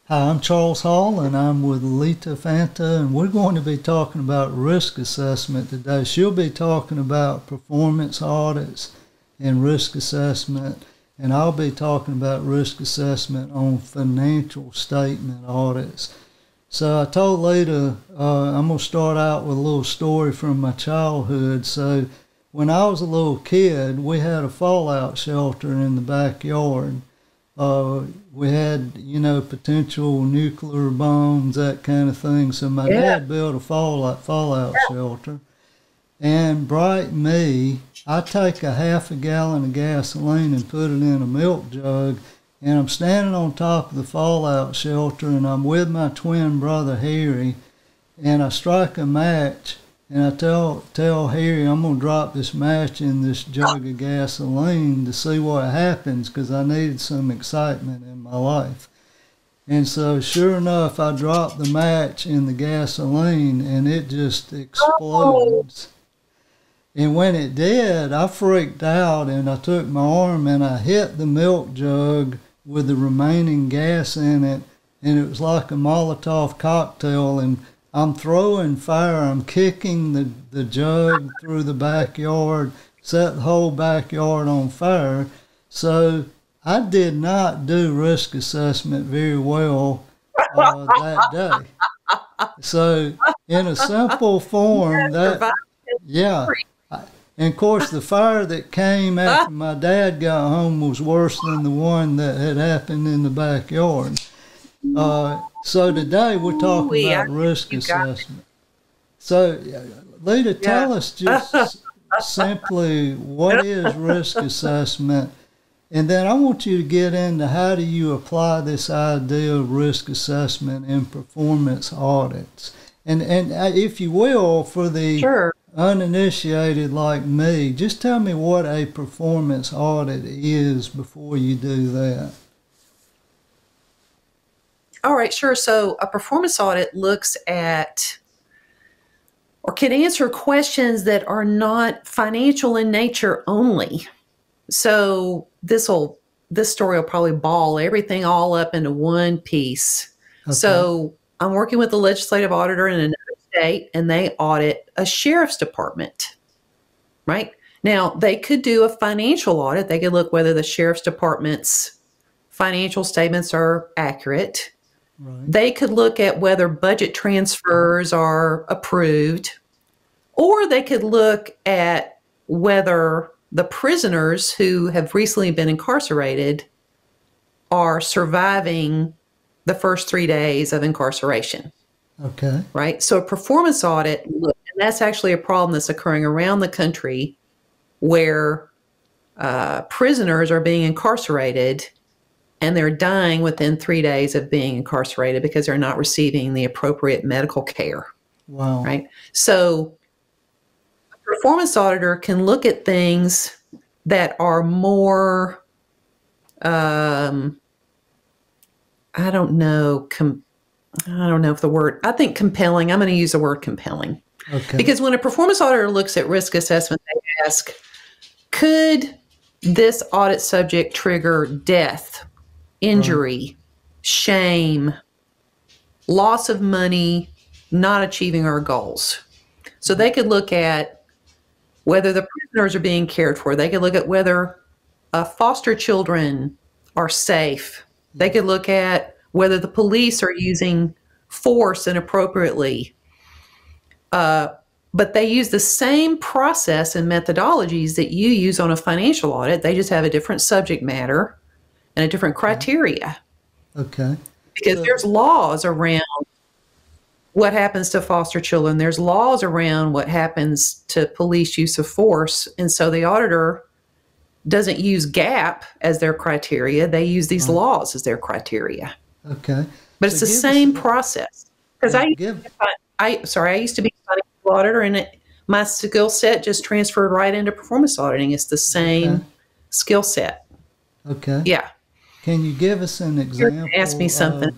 Hi, I'm Charles Hall, and I'm with Leita, Fanta, and we're going to be talking about risk assessment today. She'll be talking about performance audits and risk assessment, and I'll be talking about risk assessment on financial statement audits. So I told Leita I'm going to start out with a little story from my childhood. So when I was a little kid, we had a fallout shelter in the backyard. We had, potential nuclear bombs, that kind of thing. So my dad built a fallout shelter. And bright me, I take a half a gallon of gasoline and put it in a milk jug. And I'm standing on top of the fallout shelter, and I'm with my twin brother, Harry. And I strike a match, and I tell Harry I'm going to drop this match in this jug of gasoline to see what happens, because I needed some excitement in my life. And so sure enough, I dropped the match in the gasoline, and it just explodes. And when it did, I freaked out, and I took my arm and I hit the milk jug with the remaining gas in it, and it was like a Molotov cocktail. And I'm throwing fire, I'm kicking the jug through the backyard, set the whole backyard on fire. So I did not do risk assessment very well that day. So in a simple form, and of course the fire that came after my dad got home was worse than the one that had happened in the backyard. So today we're talking about risk assessment. So, Leita, tell us just simply what is risk assessment, and then I want you to get into how do you apply this idea of risk assessment in performance audits. And if you will, for the uninitiated like me, just tell me what a performance audit is before you do that. All right, sure. So a performance audit looks at or can answer questions that are not financial in nature only. So this story will probably ball everything all up into one piece. Okay. So I'm working with a legislative auditor in another state, and they audit a sheriff's department, right? Now, they could do a financial audit. They could look whether the sheriff's department's financial statements are accurate. Right. They could look at whether budget transfers are approved, or they could look at whether the prisoners who have recently been incarcerated are surviving the first 3 days of incarceration. Okay. Right? So a performance audit, and that's actually a problem that's occurring around the country where prisoners are being incarcerated and they're dying within 3 days of being incarcerated because they're not receiving the appropriate medical care. Wow. Right? So a performance auditor can look at things that are more, I don't know if the word, I think compelling. I'm going to use the word compelling. Okay. Because when a performance auditor looks at risk assessment, they ask, could this audit subject trigger death, injury, shame, loss of money, not achieving our goals? So they could look at whether the prisoners are being cared for. They could look at whether foster children are safe. They could look at whether the police are using force inappropriately. But they use the same process and methodologies that you use on a financial audit. They just have a different subject matter and a different criteria. Okay. Because there's laws around what happens to foster children. There's laws around what happens to police use of force. And so the auditor doesn't use GAAP as their criteria. They use these laws as their criteria. Okay. But it's the same process. Because I used to be a financial auditor, and my skill set just transferred right into performance auditing. It's the same skill set. Okay. Yeah. Can you give us an example? Ask me something.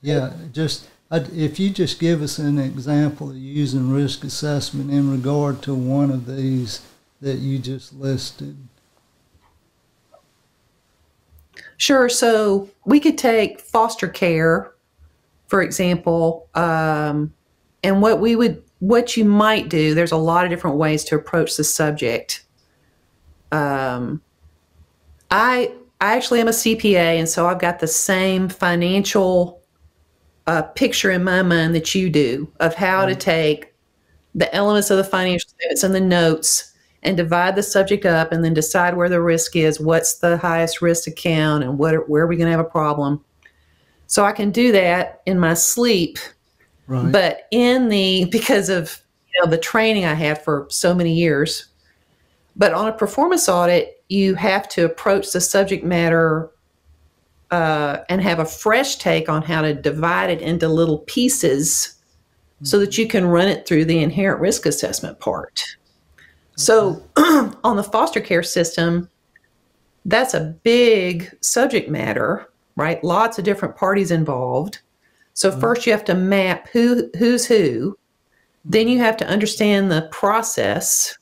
If you just give us an example of using risk assessment in regard to one of these that you just listed. Sure. So we could take foster care for example, and what you might do, there's a lot of different ways to approach the subject. I actually am a CPA, and so I've got the same financial picture in my mind that you do of how to take the elements of the financial statements and the notes and divide the subject up and then decide where the risk is, what's the highest risk account, and where are we going to have a problem. So I can do that in my sleep. Right. But because of the training I had for so many years, but on a performance audit, you have to approach the subject matter and have a fresh take on how to divide it into little pieces so that you can run it through the inherent risk assessment part. Okay. So on the foster care system, that's a big subject matter, right? Lots of different parties involved. So first you have to map who's who. Then you have to understand the process,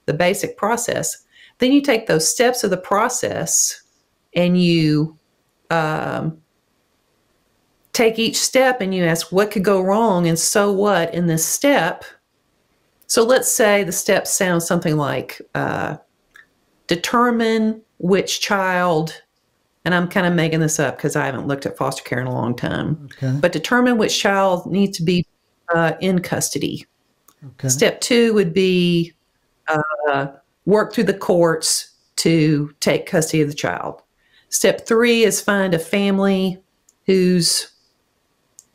the basic process. Then you take those steps of the process and you take each step and you ask what could go wrong and so what in this step. So let's say the steps sound something like determine which child, and I'm kind of making this up because I haven't looked at foster care in a long time, but determine which child needs to be in custody. Okay. Step 2 would be work through the courts to take custody of the child. Step 3 is find a family who's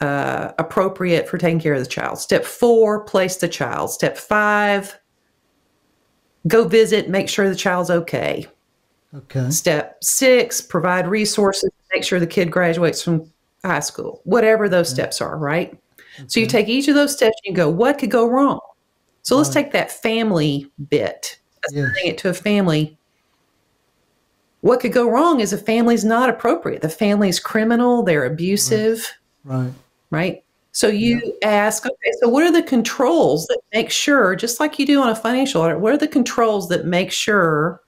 appropriate for taking care of the child. Step 4, place the child. Step 5, go visit, make sure the child's okay. Okay. Step 6, provide resources, make sure the kid graduates from high school. Whatever those steps are, right? Okay. So you take each of those steps and you go, what could go wrong? So let's take that family bit, assigning it to a family. What could go wrong is a family's not appropriate. The family's criminal, they're abusive. Right? So you ask, okay, so what are the controls that make sure, just like you do on a financial audit, what are the controls that make sure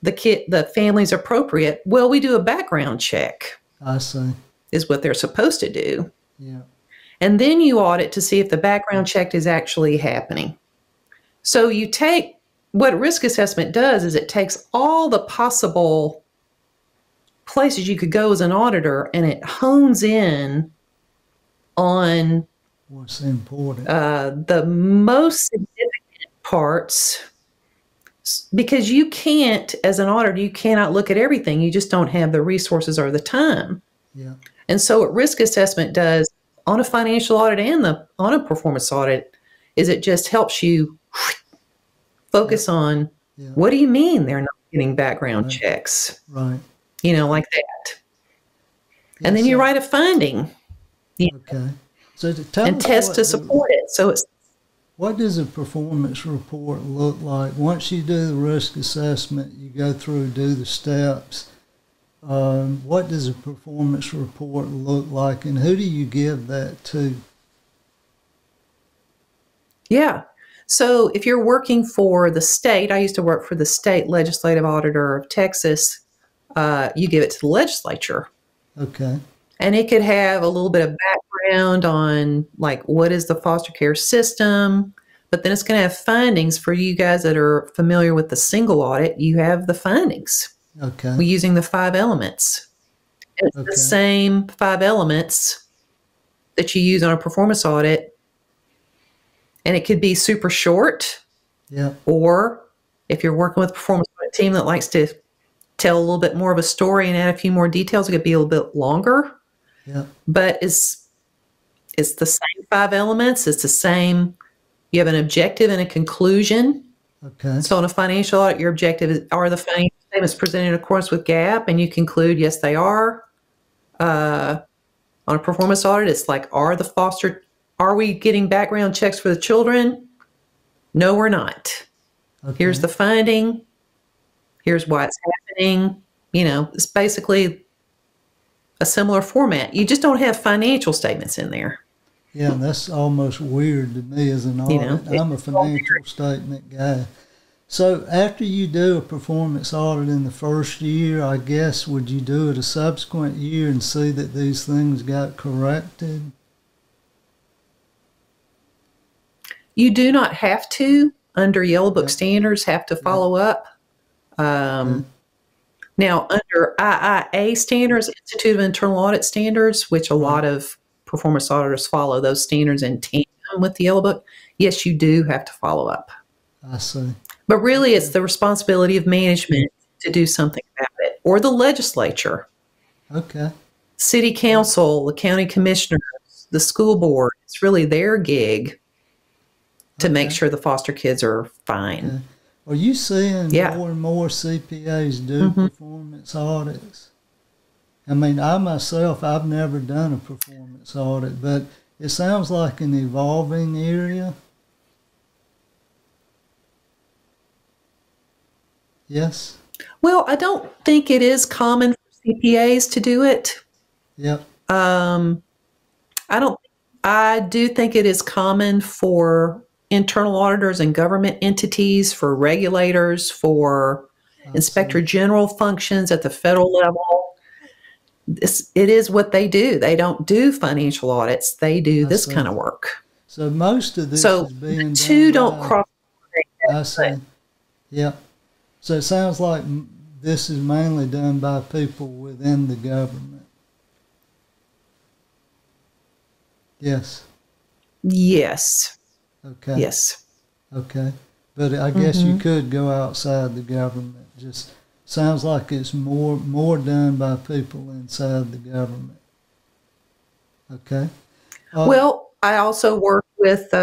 the family's appropriate? Well, we do a background check. I see. Is what they're supposed to do. Yeah. And then you audit to see if the background check is actually happening. So you take, what risk assessment does is it takes all the possible places you could go as an auditor and it hones in on what's important, the most significant parts, because you can't, as an auditor, you cannot look at everything. You just don't have the resources or the time. Yeah. And so what risk assessment does on a financial audit and on a performance audit is it just helps you focus on what do you mean they're not getting background checks? Right. Like that. And then you write a finding. Okay. So test to support it. So it's. What does a performance report look like? Once you do the risk assessment, you go through, do the steps. What does a performance report look like, and who do you give that to? Yeah. So if you're working for the state, I used to work for the state legislative auditor of Texas, you give it to the legislature. Okay. And it could have a little bit of background on like what is the foster care system, but then it's going to have findings for you guys that are familiar with the single audit. You have the findings. Okay. We're using the 5 elements. And it's the same 5 elements that you use on a performance audit. And it could be super short. Yeah. Or if you're working with a performance audit team that likes to tell a little bit more of a story and add a few more details, it could be a little bit longer. Yeah. But it's the same 5 elements. It's the same. You have an objective and a conclusion. Okay. So on a financial audit, your objective is, are the financial statements presented in accordance with GAAP? And you conclude, yes, they are. On a performance audit, it's like, are we getting background checks for the children? No, we're not. Okay. Here's the finding. Here's why it's happening. It's basically a similar format. You just don't have financial statements in there. Yeah, that's almost weird to me as an audit. I'm a financial statement guy. So after you do a performance audit in the first year, I guess, would you do it a subsequent year and see that these things got corrected? You do not have to, under Yellow Book Yep. standards, have to follow up. Okay. Now, under IIA standards, Institute of Internal Audit standards, which a lot of performance auditors follow those standards in tandem with the Yellow Book, yes, you do have to follow up. I see. But really, it's the responsibility of management to do something about it, or the legislature, Okay. city council, the county commissioners, the school board. It's really their gig to make sure the foster kids are fine. Okay. Are you seeing Yeah. more and more CPAs do performance audits? I mean, I myself, I've never done a performance audit, but it sounds like an evolving area. Yes? Well, I don't think it is common for CPAs to do it. Yep. I do think it is common for internal auditors and government entities, for regulators, for inspector general functions at the federal level. It is what they do. They don't do financial audits. They do this kind of work. So most of this So is being the two done don't by, cross. I see. Yep. So it sounds like this is mainly done by people within the government. Yes. Yes. Okay. Yes. Okay. But I guess you could go outside the government. Just sounds like it's more done by people inside the government. Okay. Well, I also work with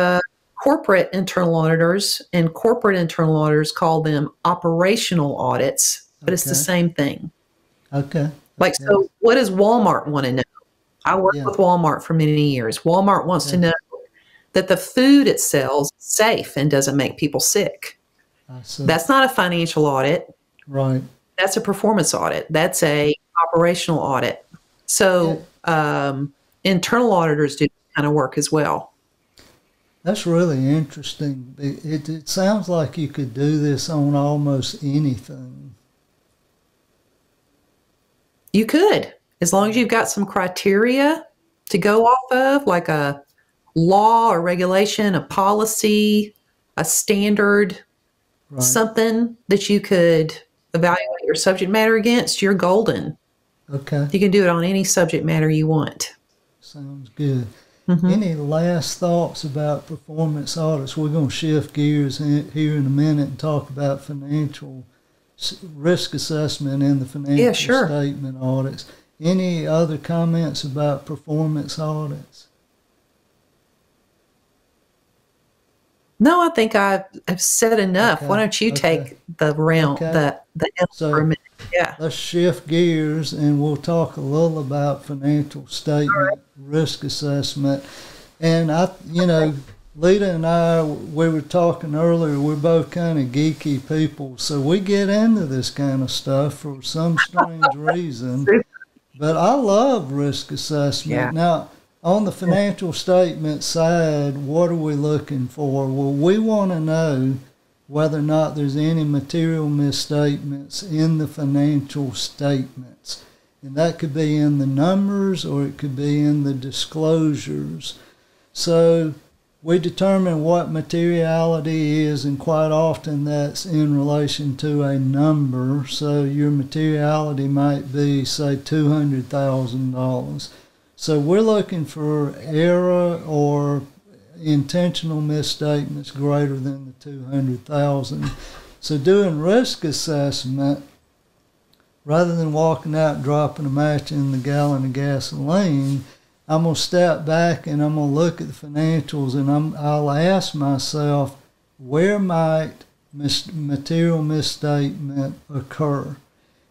corporate internal auditors, and corporate internal auditors call them operational audits, but it's the same thing. Okay. Like, so what does Walmart want to know? I worked with Walmart for many years. Walmart wants to know that the food it sells is safe and doesn't make people sick. I see. That's not a financial audit. Right. That's a performance audit. That's a operational audit. So internal auditors do that kind of work as well. That's really interesting. It sounds like you could do this on almost anything. You could, as long as you've got some criteria to go off of, like a law or regulation, a policy, a standard, something that you could evaluate your subject matter against, you're golden. Okay. You can do it on any subject matter you want. Sounds good. Any last thoughts about performance audits? We're going to shift gears here in a minute and talk about financial risk assessment and the financial statement audits. Any other comments about performance audits? No, I think I've said enough. Why don't you take the round, the for a minute? Yeah. Let's shift gears and we'll talk a little about financial statement, risk assessment. And Leita and I, we were talking earlier, we're both kind of geeky people, so we get into this kind of stuff for some strange reason. But I love risk assessment. Yeah. Now, on the financial statement side, what are we looking for? Well, we want to know whether or not there's any material misstatements in the financial statements. And that could be in the numbers or it could be in the disclosures. So we determine what materiality is, and quite often that's in relation to a number. So your materiality might be, say, $200,000. So we're looking for error or intentional misstatements greater than the 200,000. So doing risk assessment, rather than walking out and dropping a match in the gallon of gasoline, I'm going to step back and I'm going to look at the financials and I'll ask myself, where might material misstatement occur?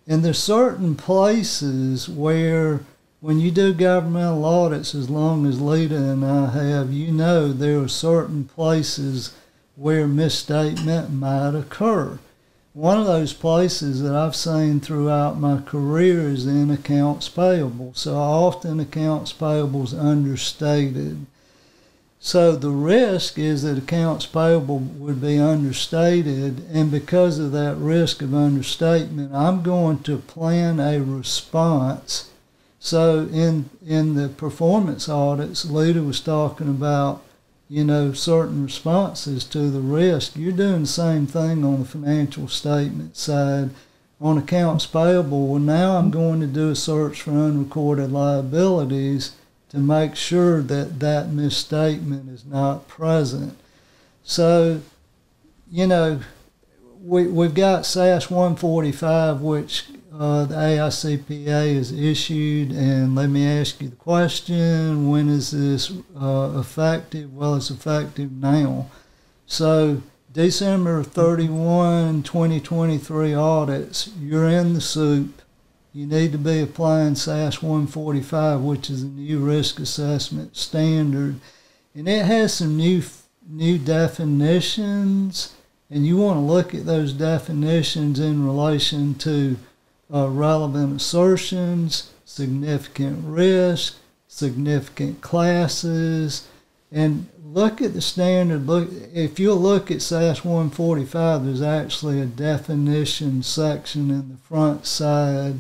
And there's certain places where when you do governmental audits, as long as Leita and I have, there are certain places where misstatement might occur. One of those places that I've seen throughout my career is in accounts payable. So often accounts payable is understated. So the risk is that accounts payable would be understated, and because of that risk of understatement, I'm going to plan a response. So in the performance audits, Leita was talking about, certain responses to the risk. You're doing the same thing on the financial statement side. On accounts payable, well, now I'm going to do a search for unrecorded liabilities to make sure that that misstatement is not present. So, we've got SAS 145, which the AICPA has issued, and let me ask you the question, when is this effective? Well, it's effective now. So December 31, 2023 audits, you're in the soup. You need to be applying SAS 145, which is a new risk assessment standard. And it has some new definitions, and you want to look at those definitions in relation to relevant assertions, significant risk, significant classes, and look at the standard. If you look at SAS 145, there's actually a definition section in the front side.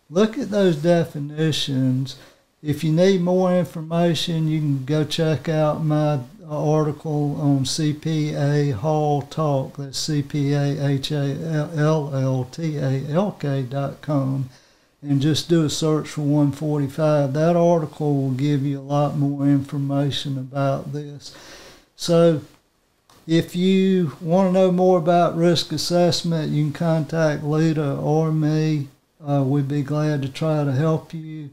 Look at those definitions. If you need more information, you can go check out my article on cpahalltalk. That's cpahalltalk.com, and just do a search for 145. That article will give you a lot more information about this. So if you want to know more about risk assessment, you can contact Leita or me. We'd be glad to try to help you.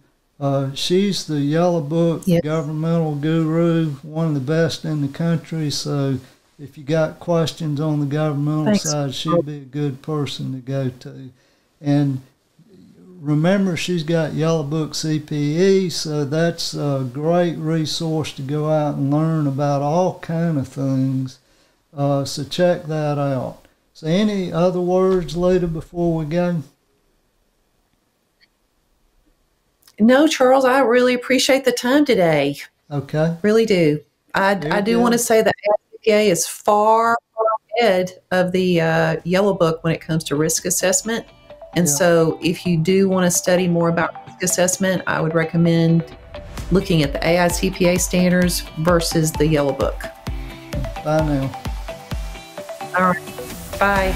She's the Yellow Book governmental guru, one of the best in the country. So if you got questions on the governmental side, she'd be a good person to go to. And remember, she's got Yellow Book CPE, so that's a great resource to go out and learn about all kind of things. So check that out. So any other words, Leita, before we go? No, Charles, I really appreciate the time today. Okay. Really do. I do want to say that AICPA is far ahead of the Yellow Book when it comes to risk assessment. And so if you do want to study more about risk assessment, I would recommend looking at the AICPA standards versus the Yellow Book. Bye now. All right. Bye.